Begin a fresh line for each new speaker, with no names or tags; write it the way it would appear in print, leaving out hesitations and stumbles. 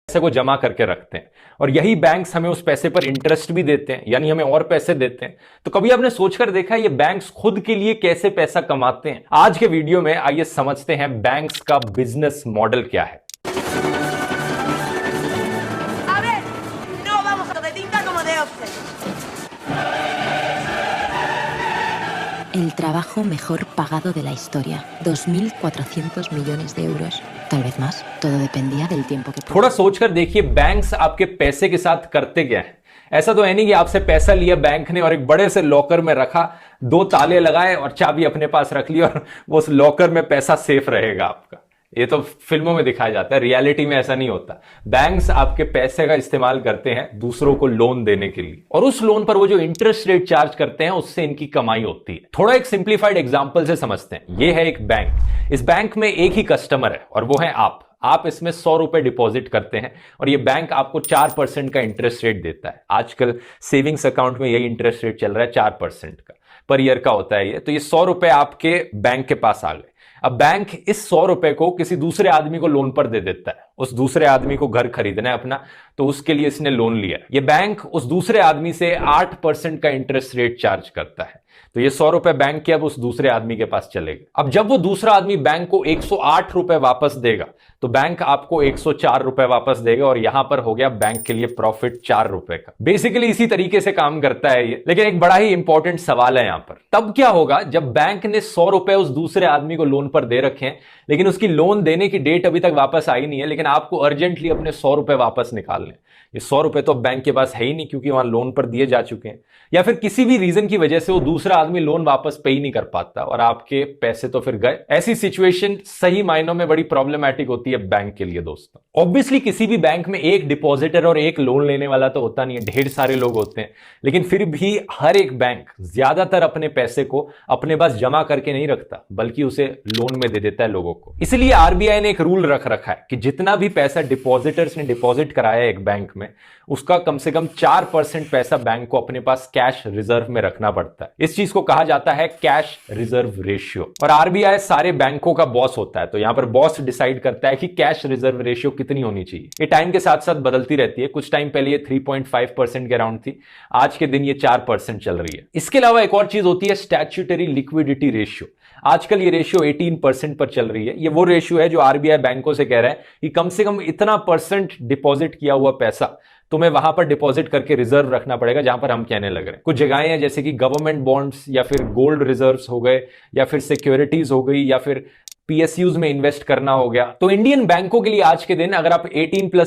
पैसे को जमा करके रखते हैं और यही बैंक्स हमें उस पैसे पर इंटरेस्ट भी देते हैं, यानी हमें और पैसे देते हैं। तो कभी आपने सोचकर देखा है ये बैंक्स खुद के लिए कैसे पैसा कमाते हैं? आज के वीडियो में आइए समझते हैं बैंक्स का बिजनेस मॉडल क्या है।
El trabajo mejor pagado de la historia, 2.400 millones de euros, tal vez más. Todo dependía del tiempo que...
थोड़ा सोचकर देखिए बैंक्स आपके पैसे के साथ करते क्या है। ऐसा तो है नहीं कि आपसे पैसा लिया बैंक ने और एक बड़े से लॉकर में रखा, 2 ताले लगाए और चाबी अपने पास रख ली और वो उस लॉकर में पैसा सेफ रहेगा आपका। ये तो फिल्मों में दिखाया जाता है, रियलिटी में ऐसा नहीं होता। बैंक्स आपके पैसे का इस्तेमाल करते हैं दूसरों को लोन देने के लिए, और उस लोन पर वो जो इंटरेस्ट रेट चार्ज करते हैं उससे इनकी कमाई होती है। थोड़ा एक सिंप्लीफाइड एग्जांपल से समझते हैं। ये है एक बैंक, इस बैंक में एक ही कस्टमर है और वो है आप इसमें 100 रुपए डिपॉजिट करते हैं और ये बैंक आपको 4% का इंटरेस्ट रेट देता है। आजकल सेविंग्स अकाउंट में यही इंटरेस्ट रेट चल रहा है, 4% का पर ईयर का होता है ये। तो ये 100 रुपए आपके बैंक के पास आ गए। अब बैंक इस 100 रुपए को किसी दूसरे आदमी को लोन पर दे देता है। उस दूसरे आदमी को घर खरीदना है अपना, तो उसके लिए इसने लोन लिया। ये बैंक उस दूसरे आदमी से 8% का इंटरेस्ट रेट चार्ज करता है। तो ये 100 रुपए बैंक के अब उस दूसरे आदमी के पास चलेगा। अब जब वो दूसरा आदमी बैंक को 108 रुपए वापस देगा तो बैंक आपको 104 रुपए वापस देगा और यहां पर हो गया बैंक के लिए प्रॉफिट 4 रुपए का। बेसिकली इसी तरीके से काम करता है ये। लेकिन एक बड़ा ही इंपॉर्टेंट सवाल है यहां पर, तब क्या होगा जब बैंक ने 100 रुपए उस दूसरे आदमी को लोन पर दे रखे हैं, लेकिन उसकी लोन देने की डेट अभी तक वापस आई नहीं है, लेकिन आपको अर्जेंटली अपने 100 रुपए वापस निकालने। ये 100 रुपए तो बैंक के पास है ही नहीं क्योंकि वहां लोन पर दिए जा चुके हैं, या फिर किसी भी रीजन की वजह से वो दूसरा आदमी लोन वापस पे ही नहीं कर पाता और आपके पैसे तो फिर गए। ऐसी सिचुएशन सही मायनों में बड़ी प्रॉब्लमैटिक होती है बैंक के लिए दोस्तों। ऑब्वियसली किसी भी बैंक में एक डिपॉजिटर और एक लोन लेने वाला तो होता नहीं है, ढेर सारे लोग होते हैं। लेकिन फिर भी हर एक बैंक ज्यादातर अपने पैसे को अपने पास जमा करके नहीं रखता, बल्कि उसे लोन में दे देता है लोगों को। इसलिए आरबीआई ने एक रूल रख रखा है कि जितना भी पैसा डिपॉजिटर्स ने डिपॉजिट कराया है एक बैंक में, उसका कम से कम 4% पैसा बैंक को अपने पास कैश रिजर्व में रखना पड़ता है। इस चीज को कहा जाता है कैश रिजर्व रेशियो। और आरबीआई सारे बैंकों का बॉस होता है, तो यहां पर बॉस डिसाइड करता है कि कैश रिजर्व रेशियो कितनी होनी चाहिए। ये टाइम के साथ साथ बदलती रहती है। कुछ टाइम पहले ये 3.5% के अराउंड थी, आज के दिन ये 4% चल रही है। इसके अलावा एक और चीज होती है स्टैट्यूटरी लिक्विडिटी रेशियो। आजकल ये रेशियो 18% पर चल रही है। ये वो रेशियो है जो आरबीआई बैंकों से कह रहा है कि कम से कम इतना परसेंट डिपॉजिट किया हुआ पैसा तुम्हें वहां पर डिपॉजिट करके रिजर्व रखना पड़ेगा जहां पर हम कहने लग रहे हैं। कुछ जगहें हैं जैसे कि गवर्नमेंट बॉन्ड्स या फिर गोल्ड रिजर्व्स हो गए, या फिर सिक्योरिटीज हो गई, या फिर पीएसयूज में इन्वेस्ट करना हो गया। तो इंडियन बैंकों के लिए आज के दिन अगर आप 18+4